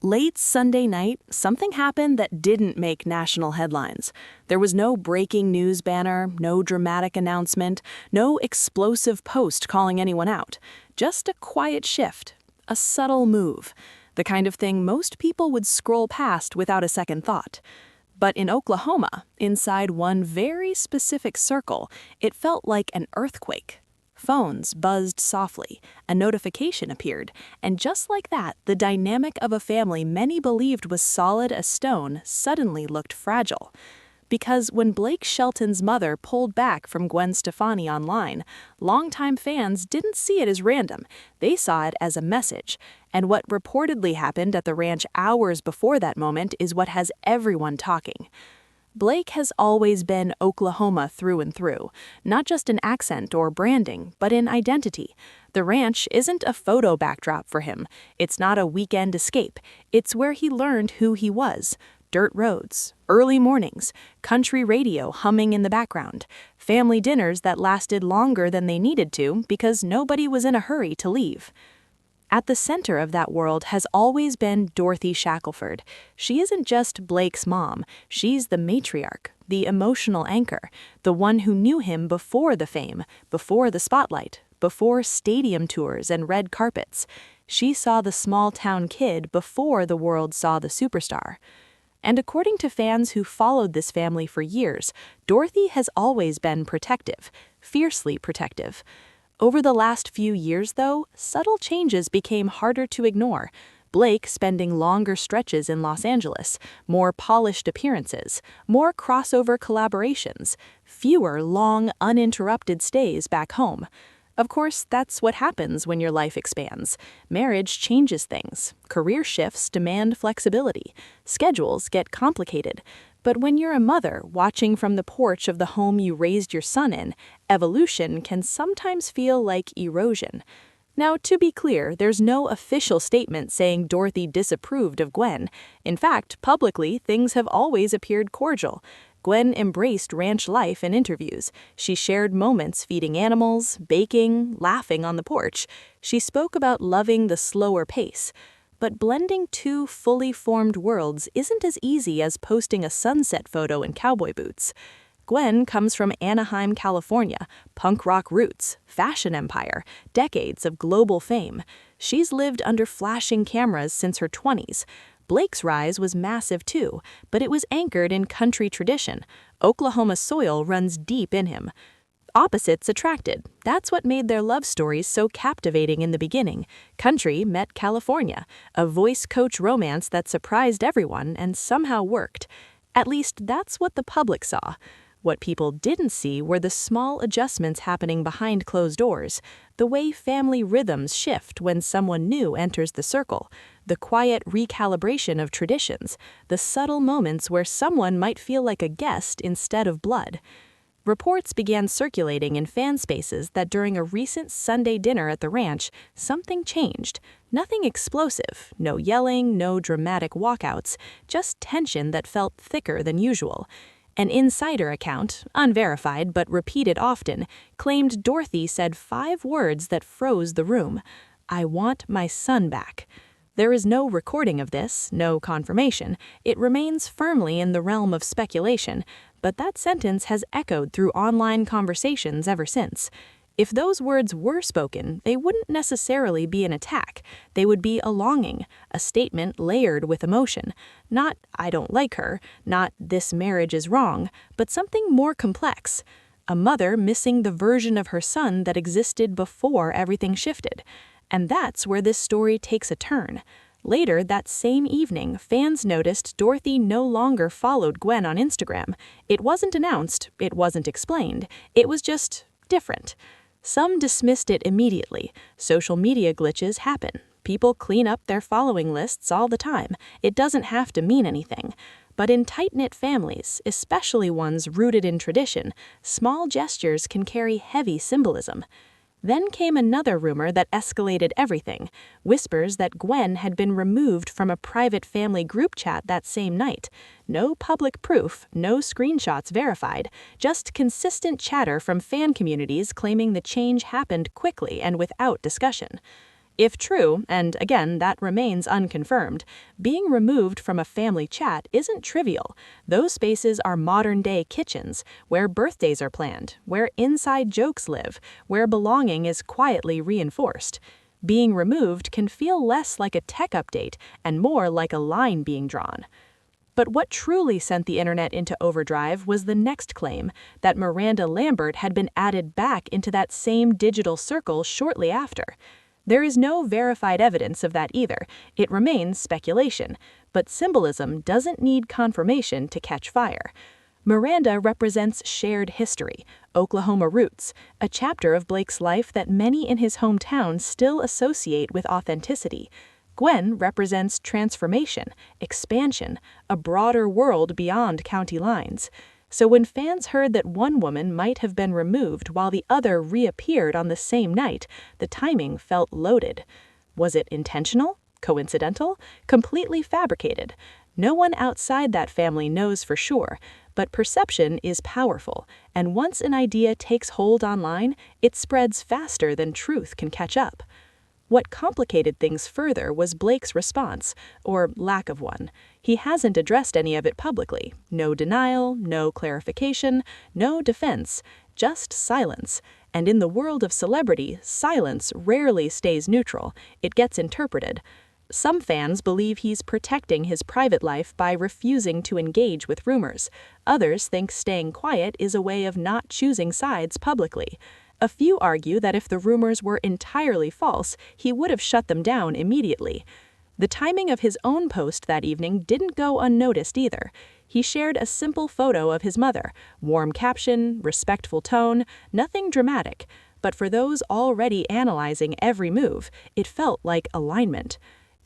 Late Sunday night, something happened that didn't make national headlines. There was no breaking news banner, no dramatic announcement, no explosive post calling anyone out. Just a quiet shift, a subtle move, the kind of thing most people would scroll past without a second thought. But in Oklahoma, inside one very specific circle, it felt like an earthquake. Phones buzzed softly, a notification appeared, and just like that, the dynamic of a family many believed was solid as stone suddenly looked fragile. Because when Blake Shelton's mother pulled back from Gwen Stefani online, longtime fans didn't see it as random. They saw it as a message. And what reportedly happened at the ranch hours before that moment is what has everyone talking. Blake has always been Oklahoma through and through, not just in accent or branding, but in identity. The ranch isn't a photo backdrop for him. It's not a weekend escape. It's where he learned who he was. Dirt roads, early mornings, country radio humming in the background, family dinners that lasted longer than they needed to because nobody was in a hurry to leave. At the center of that world has always been Dorothy Shackelford. She isn't just Blake's mom, she's the matriarch, the emotional anchor, the one who knew him before the fame, before the spotlight, before stadium tours and red carpets. She saw the small-town kid before the world saw the superstar. And according to fans who followed this family for years, Dorothy has always been protective, fiercely protective. Over the last few years, though, subtle changes became harder to ignore. Blake spending longer stretches in Los Angeles, more polished appearances, more crossover collaborations, fewer long, uninterrupted stays back home. Of course, that's what happens when your life expands. Marriage changes things. Career shifts demand flexibility. Schedules get complicated. But when you're a mother watching from the porch of the home you raised your son in, evolution can sometimes feel like erosion. Now, to be clear, there's no official statement saying Dorothy disapproved of Gwen. In fact, publicly, things have always appeared cordial. Gwen embraced ranch life in interviews. She shared moments feeding animals, baking, laughing on the porch. She spoke about loving the slower pace. But blending two fully formed worlds isn't as easy as posting a sunset photo in cowboy boots. Gwen comes from Anaheim, California, punk rock roots, fashion empire, decades of global fame. She's lived under flashing cameras since her 20s. Blake's rise was massive too, but it was anchored in country tradition. Oklahoma soil runs deep in him. Opposites attracted. That's what made their love stories so captivating in the beginning. Country met California, a voice coach romance that surprised everyone and somehow worked. At least that's what the public saw. What people didn't see were the small adjustments happening behind closed doors, the way family rhythms shift when someone new enters the circle, the quiet recalibration of traditions, the subtle moments where someone might feel like a guest instead of blood. Reports began circulating in fan spaces that during a recent Sunday dinner at the ranch, something changed. Nothing explosive, no yelling, no dramatic walkouts, just tension that felt thicker than usual. An insider account, unverified but repeated often, claimed Dorothy said 5 words that froze the room. "I want my son back." There is no recording of this, no confirmation. It remains firmly in the realm of speculation, but that sentence has echoed through online conversations ever since. If those words were spoken, they wouldn't necessarily be an attack. They would be a longing, a statement layered with emotion. Not, "I don't like her," not, "this marriage is wrong," but something more complex. A mother missing the version of her son that existed before everything shifted. And that's where this story takes a turn. Later that same evening, fans noticed Dorothy no longer followed Gwen on Instagram. It wasn't announced, it wasn't explained, it was just different. Some dismissed it immediately. Social media glitches happen. People clean up their following lists all the time. It doesn't have to mean anything. But in tight-knit families, especially ones rooted in tradition, small gestures can carry heavy symbolism. Then came another rumor that escalated everything, whispers that Gwen had been removed from a private family group chat that same night. No public proof, no screenshots verified, just consistent chatter from fan communities claiming the change happened quickly and without discussion. If true, and again, that remains unconfirmed, being removed from a family chat isn't trivial. Those spaces are modern-day kitchens, where birthdays are planned, where inside jokes live, where belonging is quietly reinforced. Being removed can feel less like a tech update and more like a line being drawn. But what truly sent the internet into overdrive was the next claim, that Miranda Lambert had been added back into that same digital circle shortly after. There is no verified evidence of that either. It remains speculation, but symbolism doesn't need confirmation to catch fire. Miranda represents shared history, Oklahoma roots, a chapter of Blake's life that many in his hometown still associate with authenticity. Gwen represents transformation, expansion, a broader world beyond county lines. So when fans heard that one woman might have been removed while the other reappeared on the same night, the timing felt loaded. Was it intentional? Coincidental? Completely fabricated? No one outside that family knows for sure, but perception is powerful, and once an idea takes hold online, it spreads faster than truth can catch up. What complicated things further was Blake's response, or lack of one. He hasn't addressed any of it publicly. No denial, no clarification, no defense, just silence. And in the world of celebrity, silence rarely stays neutral. It gets interpreted. Some fans believe he's protecting his private life by refusing to engage with rumors. Others think staying quiet is a way of not choosing sides publicly. A few argue that if the rumors were entirely false, he would have shut them down immediately. The timing of his own post that evening didn't go unnoticed either. He shared a simple photo of his mother, warm caption, respectful tone, nothing dramatic. But for those already analyzing every move, it felt like alignment.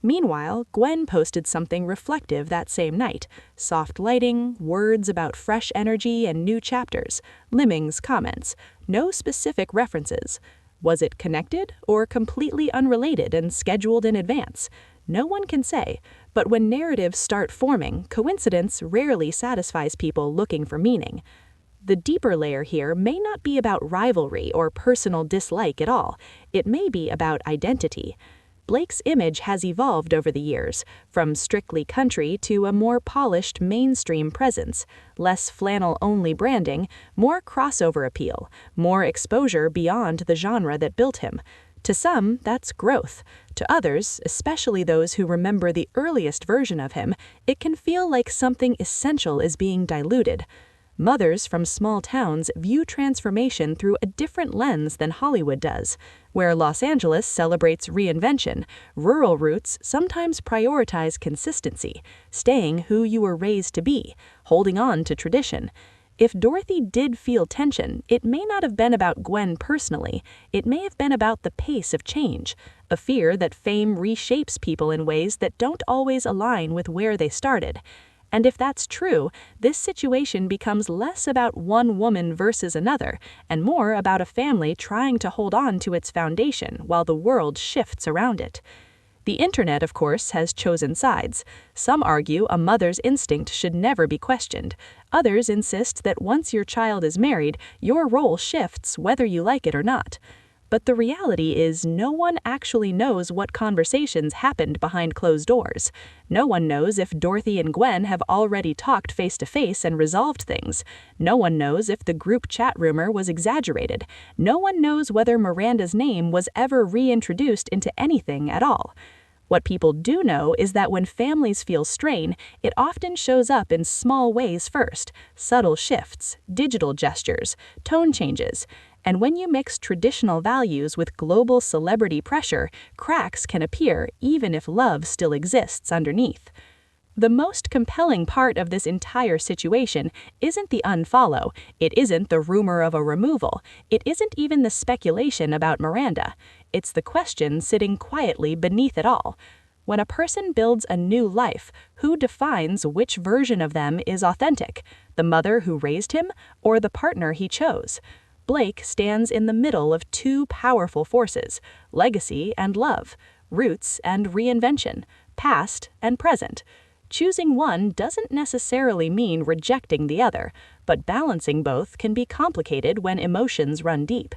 Meanwhile, Gwen posted something reflective that same night. Soft lighting, words about fresh energy and new chapters, lemmings comments, no specific references. Was it connected or completely unrelated and scheduled in advance? No one can say, but when narratives start forming, coincidence rarely satisfies people looking for meaning. The deeper layer here may not be about rivalry or personal dislike at all. It may be about identity. Blake's image has evolved over the years, from strictly country to a more polished mainstream presence, less flannel-only branding, more crossover appeal, more exposure beyond the genre that built him. To some, that's growth. To others, especially those who remember the earliest version of him, it can feel like something essential is being diluted. Mothers from small towns view transformation through a different lens than Hollywood does. Where Los Angeles celebrates reinvention, rural roots sometimes prioritize consistency, staying who you were raised to be, holding on to tradition. If Dorothy did feel tension, it may not have been about Gwen personally. It may have been about the pace of change, a fear that fame reshapes people in ways that don't always align with where they started. And if that's true, this situation becomes less about one woman versus another, and more about a family trying to hold on to its foundation while the world shifts around it. The internet, of course, has chosen sides. Some argue a mother's instinct should never be questioned. Others insist that once your child is married, your role shifts whether you like it or not. But the reality is no one actually knows what conversations happened behind closed doors. No one knows if Dorothy and Gwen have already talked face-to-face and resolved things. No one knows if the group chat rumor was exaggerated. No one knows whether Miranda's name was ever reintroduced into anything at all. What people do know is that when families feel strain, it often shows up in small ways first, subtle shifts, digital gestures, tone changes. And when you mix traditional values with global celebrity pressure, cracks can appear even if love still exists underneath. The most compelling part of this entire situation isn't the unfollow, it isn't the rumor of a removal, it isn't even the speculation about Miranda. It's the question sitting quietly beneath it all. When a person builds a new life, who defines which version of them is authentic? The mother who raised him, or the partner he chose? Blake stands in the middle of two powerful forces, legacy and love, roots and reinvention, past and present. Choosing one doesn't necessarily mean rejecting the other, but balancing both can be complicated when emotions run deep.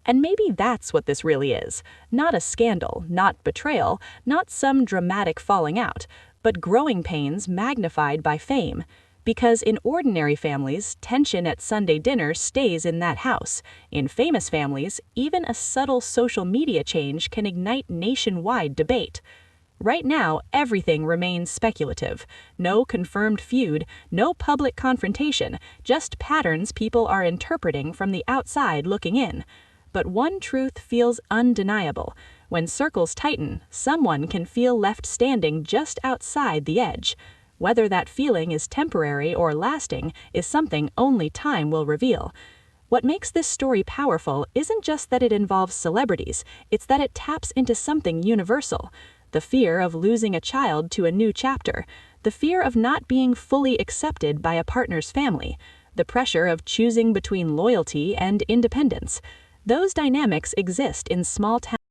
And maybe that's what this really is. Not a scandal, not betrayal, not some dramatic falling out, but growing pains magnified by fame. Because in ordinary families, tension at Sunday dinner stays in that house. In famous families, even a subtle social media change can ignite nationwide debate. Right now, everything remains speculative. No confirmed feud, no public confrontation, just patterns people are interpreting from the outside looking in. But one truth feels undeniable. When circles tighten, someone can feel left standing just outside the edge. Whether that feeling is temporary or lasting is something only time will reveal. What makes this story powerful isn't just that it involves celebrities, it's that it taps into something universal. The fear of losing a child to a new chapter, the fear of not being fully accepted by a partner's family, the pressure of choosing between loyalty and independence. Those dynamics exist in small towns.